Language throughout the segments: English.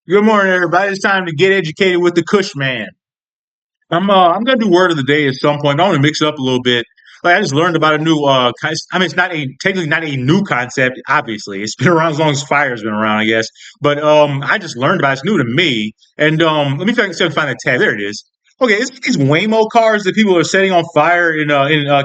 Good morning, everybody. It's time to get educated with the Cush man. I'm gonna do word of the day at some point. I want to mix it up a little bit. Like I just learned about a new I mean, it's not a technically not a new concept. Obviously, it's been around as long as fire's been around, I guess. But I just learned about it. It's new to me. And let me see if I can find that tab. There it is. Okay, it's these Waymo cars that people are setting on fire in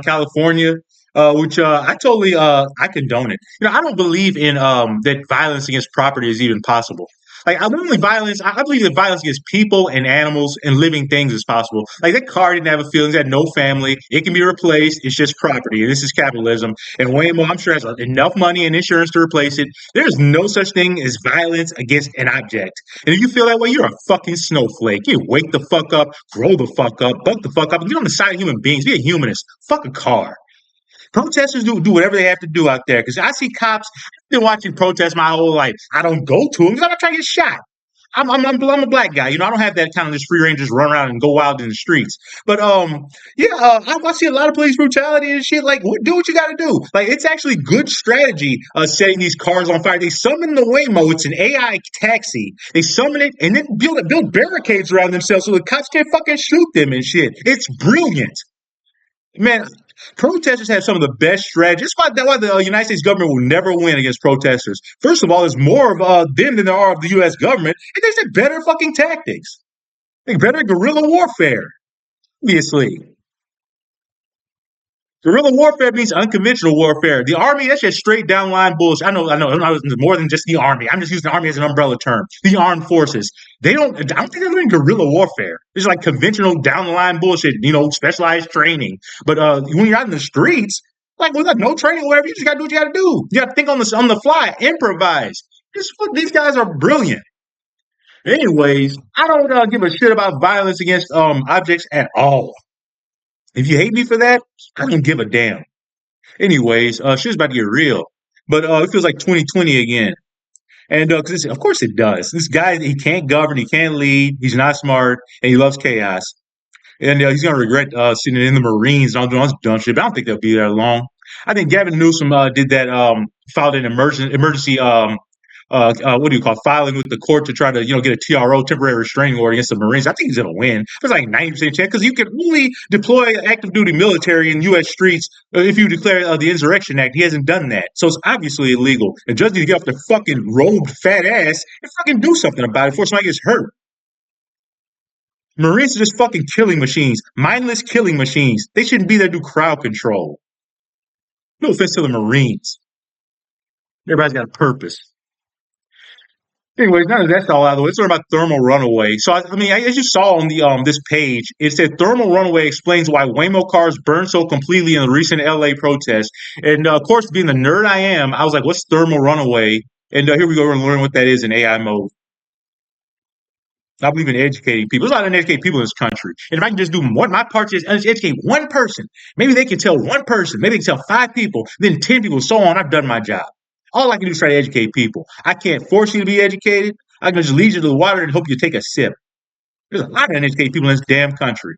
California. Which I condone it. I don't believe in that violence against property is even possible. Like I believe violence. I believe that violence against people and animals and living things is possible. Like that car didn't have a feelings, it had no family. It can be replaced. It's just property. And this is capitalism. And Waymo, I'm sure, has enough money and insurance to replace it. There's no such thing as violence against an object. And if you feel that way, you're a fucking snowflake. You wake the fuck up, grow the fuck up, buck the fuck up, and get on the side of human beings. Be a humanist. Fuck a car. Protesters do whatever they have to do out there. Because I see cops. I've been watching protests my whole life. I don't go to them because I'm not trying to get shot. I'm a black guy. I don't have that kind of just free range, just run around and go wild in the streets. But yeah, I see a lot of police brutality and shit. Like, do what you got to do. Like, it's actually good strategy setting these cars on fire. They summon the Waymo. It's an AI taxi. They summon it and then build barricades around themselves so the cops can't fucking shoot them and shit. It's brilliant. Man, protesters have some of the best strategies. That's why the United States government will never win against protesters. First of all, there's more of them than there are of the U.S. government, and there's better fucking tactics. Like better guerrilla warfare, obviously. Guerrilla warfare means unconventional warfare. The army, that's just straight down line bullshit. I know, more than just the army. I'm just using the army as an umbrella term. The armed forces. I don't think they're doing guerrilla warfare. It's like conventional down the line bullshit, specialized training. But when you're out in the streets, like without no training or whatever, you just gotta do what you gotta do. You gotta think on the fly, improvise. These guys are brilliant. Anyways, I don't give a shit about violence against objects at all. If you hate me for that, I don't give a damn. Anyways, shit's about to get real. But it feels like 2020 again. And of course it does. This guy, he can't govern, he can't lead, he's not smart, and he loves chaos. And he's going to regret sitting in the Marines and all doing all this dumb shit. But I don't think they'll be there long. I think Gavin Newsom did that, filed an emergency what do you call it, filing with the court to try to get a TRO, temporary restraining order, against the Marines. I think he's going to win. There's like 90% chance because you can only deploy active duty military in U.S. streets if you declare the Insurrection Act. He hasn't done that, so it's obviously illegal. And just need to get off the fucking robed fat ass and fucking do something about it before somebody gets hurt. Marines are just fucking killing machines, mindless killing machines. They shouldn't be there to do crowd control. No offense to the Marines. Everybody's got a purpose. Anyways, now that that's all out of the way, let's learn about thermal runaway. So, as you saw on the this page, it said thermal runaway explains why Waymo cars burned so completely in the recent LA protest. And of course, being the nerd I am, I was like, "What's thermal runaway?" And here we go, we're gonna learn what that is in AI mode. I believe in educating people. There's a lot of uneducated people in this country, and if I can just do one, my part is educate one person. Maybe they can tell one person. Maybe they can tell five people, then 10 people, so on. I've done my job. All I can do is try to educate people. I can't force you to be educated. I can just lead you to the water and hope you take a sip. There's a lot of uneducated people in this damn country.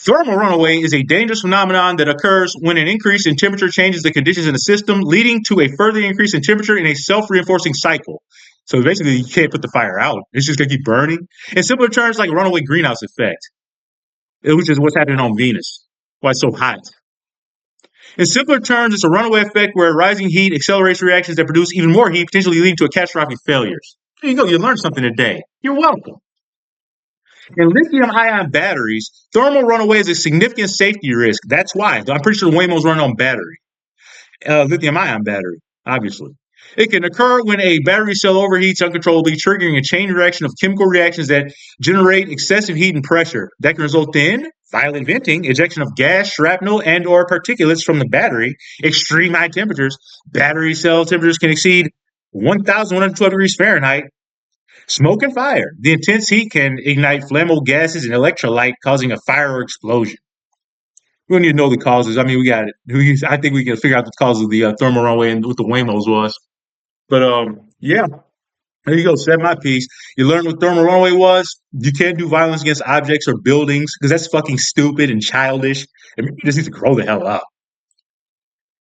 Thermal runaway is a dangerous phenomenon that occurs when an increase in temperature changes the conditions in the system, leading to a further increase in temperature in a self-reinforcing cycle. So basically, you can't put the fire out. It's just going to keep burning. In simpler terms, like a runaway greenhouse effect, which is what's happening on Venus, why it's so hot. In simpler terms, it's a runaway effect where rising heat accelerates reactions that produce even more heat, potentially leading to catastrophic failures. There you go. You learned something today. You're welcome. In lithium ion batteries, thermal runaway is a significant safety risk. That's why. I'm pretty sure the Waymo's running on battery, lithium ion battery, obviously. It can occur when a battery cell overheats uncontrollably, triggering a chain reaction of chemical reactions that generate excessive heat and pressure. That can result in violent venting, ejection of gas, shrapnel, and or particulates from the battery, extreme high temperatures. Battery cell temperatures can exceed 1,112 degrees Fahrenheit. Smoke and fire. The intense heat can ignite flammable gases and electrolyte, causing a fire or explosion. We don't need to know the causes. I mean, we got it. I think we can figure out the cause of the thermal runaway and what the Waymos was. But yeah, there you go. Said my piece. You learned what thermal runaway was. You can't do violence against objects or buildings because that's fucking stupid and childish. And you just need to grow the hell up.